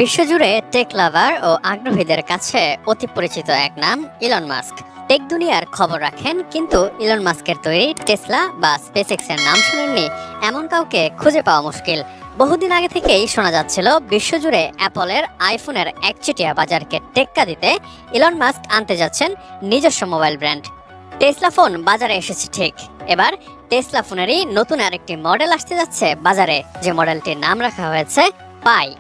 বিশ্বজুড়ে টেক লাভার ও আগ্রহীদের কাছে অতি পরিচিত এক নাম ইলন মাস্ক। টেক দুনিয়ার খবর রাখেন, কিন্তু ইলন মাস্কের তৈরি টেসলা বা স্পেসএক্স এর নাম শুনেননি এমন কাউকে খুঁজে পাওয়া মুশকিল। বহুদিন আগে থেকেই শোনা যাচ্ছিল বিশ্বজুড়ে অ্যাপলের আইফোনের একচেটিয়া বাজারকে টেক্কা দিতে ইলন মাস্ক আনতে যাচ্ছেন নিজস্ব মোবাইল ব্র্যান্ড। টেসলা ফোন বাজারে এসেছে ঠিক, এবার টেসলা ফোনেরই নতুন আরেকটি মডেল আসতে যাচ্ছে বাজারে, যে মডেলটির নাম রাখা হয়েছে পাই।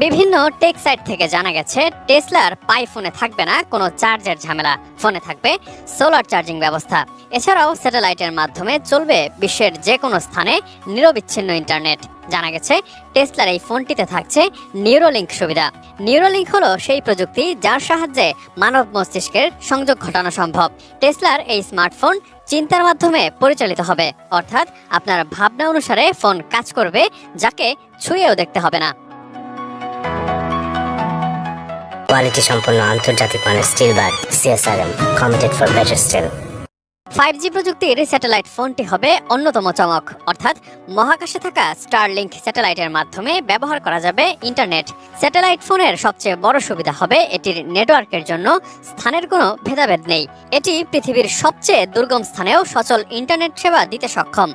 বিভিন্ন টেক সাইট থেকে জানা গেছে টেসলার পাই ফোনে থাকবে না কোনো চার্জের ঝামেলা, ফোনে থাকবে সোলার চার্জিং ব্যবস্থা। এছাড়াও স্যাটেলাইটের মাধ্যমে চলবে বিশ্বের যে কোনো স্থানে নিরবিচ্ছিন্ন ইন্টারনেট। জানা গেছে টেসলার এই ফোনটিতে থাকছে নিউরোলিঙ্ক সুবিধা। নিউরোলিঙ্ক হলো সেই প্রযুক্তি যার সাহায্যে মানব মস্তিষ্কের সংযোগ ঘটানো সম্ভব। টেসলার এই স্মার্টফোন চিন্তার মাধ্যমে পরিচালিত হবে, অর্থাৎ আপনার ভাবনা অনুসারে ফোন কাজ করবে, যাকে ছুঁয়েও দেখতে হবে না। কোয়ালিটি সম্পন্ন আন্তর্জাতিক মানের still bar CSRM, committed for better still. 5G প্রযুক্তির স্যাটেলাইট ফোনটি হবে অন্যতম চমক, অর্থাৎ মহাকাশে থাকা স্টারলিংক স্যাটেলাইটের মাধ্যমে ব্যবহার করা যাবে ইন্টারনেট। স্যাটেলাইট ফোনের সবচেয়ে বড় সুবিধা হবে এটির নেটওয়ার্কের জন্য স্থানের কোনো ভেদাভেদ নেই। এটি পৃথিবীর সবচেয়ে দুর্গম স্থানেও সচল ইন্টারনেট সেবা দিতে সক্ষম।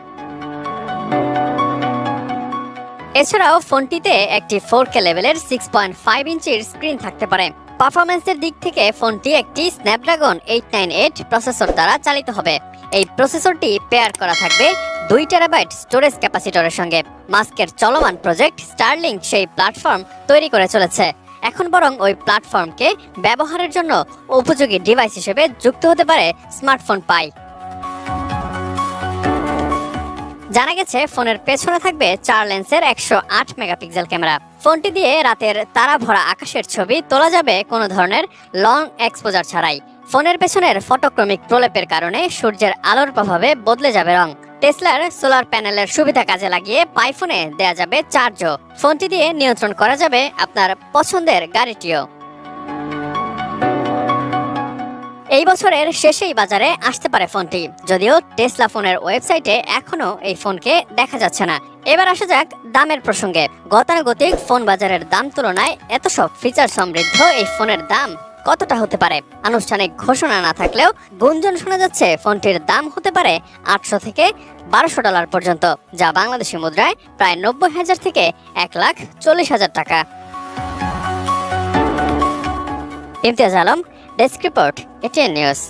এছাড়াও ফোনটিতে একটি 4K লেভেলের 6.5 ইঞ্চির স্ক্রিন থাকতে পারে। পারফরম্যান্সের দিক থেকে ফোনটি একটি স্ন্যাপড্রাগন 898 প্রসেসর দ্বারা চালিত হবে। এই প্রসেসরটি পেয়ার করা থাকবে 2 টেরাবাইট স্টোরেজ ক্যাপাসিটরের সঙ্গে। মাস্কের চলমান প্রজেক্ট স্টারলিংক সেই প্ল্যাটফর্ম তৈরি করে চলেছে। এখন বরং ওই প্ল্যাটফর্মকে ব্যবহারের জন্য উপযোগী ডিভাইস হিসেবে যুক্ত হতে পারে স্মার্টফোন পাই। জানা গেছে ফোনের পেছনে থাকবে 4 লেন্সের 108 মেগাপিক্সেল ক্যামেরা। ফোনটি দিয়ে রাতের তারা ভরা আকাশের ছবি তোলা যাবে কোনো ধরনের লং এক্সপোজার ছাড়াই। ফোনের পেছনের ফটোক্রমিক প্রলেপের কারণে সূর্যের আলোর প্রভাবে বদলে যাবে রং। টেসলার সোলার প্যানেলের সুবিধা কাজে লাগিয়ে পাই ফোনে দেয়া যাবে চার্জও। ফোনটি দিয়ে নিয়ন্ত্রণ করা যাবে আপনার পছন্দের গাড়িটিও। এই বছরের শেষেই বাজারে আসতে পারে ফোনটি, যদিও টেসলা ফোনের ওয়েবসাইটে এখনো এই ফোনকে দেখা যাচ্ছে না। এবার আসা যাক দামের প্রসঙ্গে। গতানুগতিক ফোন বাজারের দাম তুলনায় এত সব ফিচার সমৃদ্ধ এই ফোনের দাম কতটা হতে পারে? আনুষ্ঠানিক ঘোষণা না থাকলেও গুঞ্জন শোনা যাচ্ছে ফোনটির দাম হতে পারে $800 থেকে $1200 পর্যন্ত, যা বাংলাদেশি মুদ্রায় প্রায় 90,000 থেকে 1,40,000 টাকা। Imtiaz Alam, desk report, ATN news.